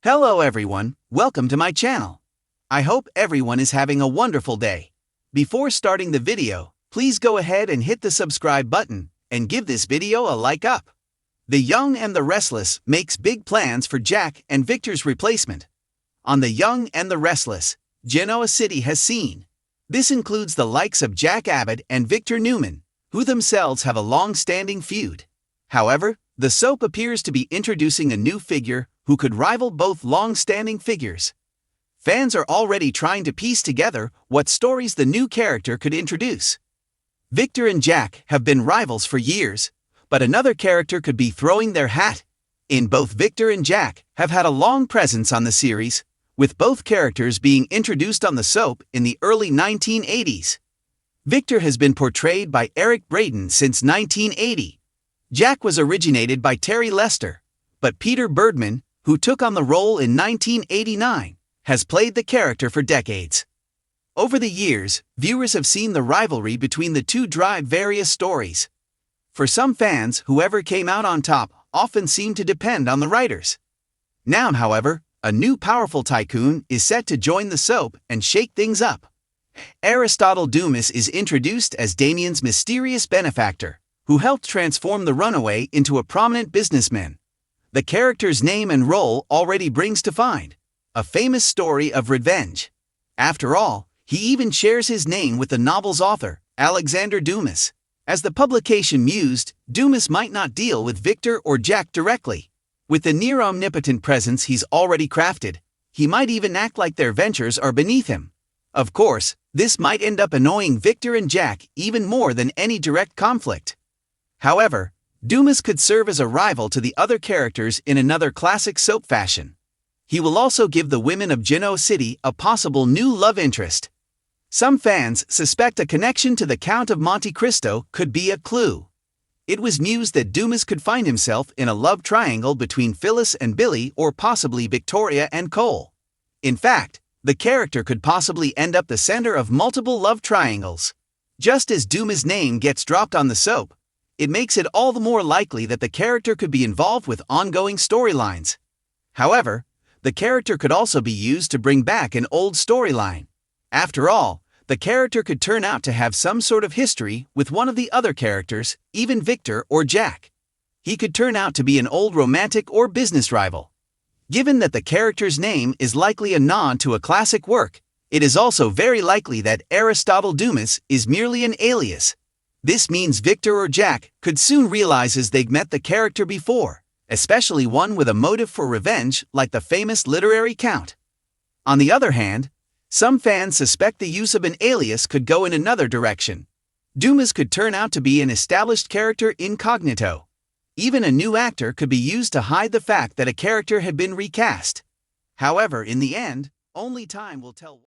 Hello everyone, welcome to my channel. I hope everyone is having a wonderful day. Before starting the video, please go ahead and hit the subscribe button and give this video a like up. The Young and the Restless makes big plans for Jack and Victor's replacement. On The Young and the Restless, Genoa City has seen. This includes the likes of Jack Abbott and Victor Newman, who themselves have a long-standing feud. However, the soap appears to be introducing a new figure who could rival both long-standing figures. Fans are already trying to piece together what stories the new character could introduce. Victor and Jack have been rivals for years, but another character could be throwing their hat in. Both Victor and Jack have had a long presence on the series, with both characters being introduced on the soap in the early 1980s. Victor has been portrayed by Eric Braeden since 1980. Jack was originated by Terry Lester, but Peter Birdman, who took on the role in 1989, has played the character for decades. Over the years, viewers have seen the rivalry between the two drive various stories. For some fans, whoever came out on top often seemed to depend on the writers. Now, however, a new powerful tycoon is set to join the soap and shake things up. Aristotle Dumas is introduced as Damien's mysterious benefactor, who helped transform the runaway into a prominent businessman. The character's name and role already brings to mind a famous story of revenge. After all, he even shares his name with the novel's author, Alexander Dumas. As the publication mused, Dumas might not deal with Victor or Jack directly. With the near-omnipotent presence he's already crafted, he might even act like their ventures are beneath him. Of course, this might end up annoying Victor and Jack even more than any direct conflict. However, Dumas could serve as a rival to the other characters in another classic soap fashion. He will also give the women of Genoa City a possible new love interest. Some fans suspect a connection to the Count of Monte Cristo could be a clue. It was mused that Dumas could find himself in a love triangle between Phyllis and Billy, or possibly Victoria and Cole. In fact, the character could possibly end up the center of multiple love triangles. Just as Dumas' name gets dropped on the soap, it makes it all the more likely that the character could be involved with ongoing storylines. However, the character could also be used to bring back an old storyline. After all, the character could turn out to have some sort of history with one of the other characters, even Victor or Jack. He could turn out to be an old romantic or business rival. Given that the character's name is likely a nod to a classic work, it is also very likely that Aristotle Dumas is merely an alias. This means Victor or Jack could soon realize they've met the character before, especially one with a motive for revenge like the famous literary count. On the other hand, some fans suspect the use of an alias could go in another direction. Dumas could turn out to be an established character incognito. Even a new actor could be used to hide the fact that a character had been recast. However, in the end, only time will tell.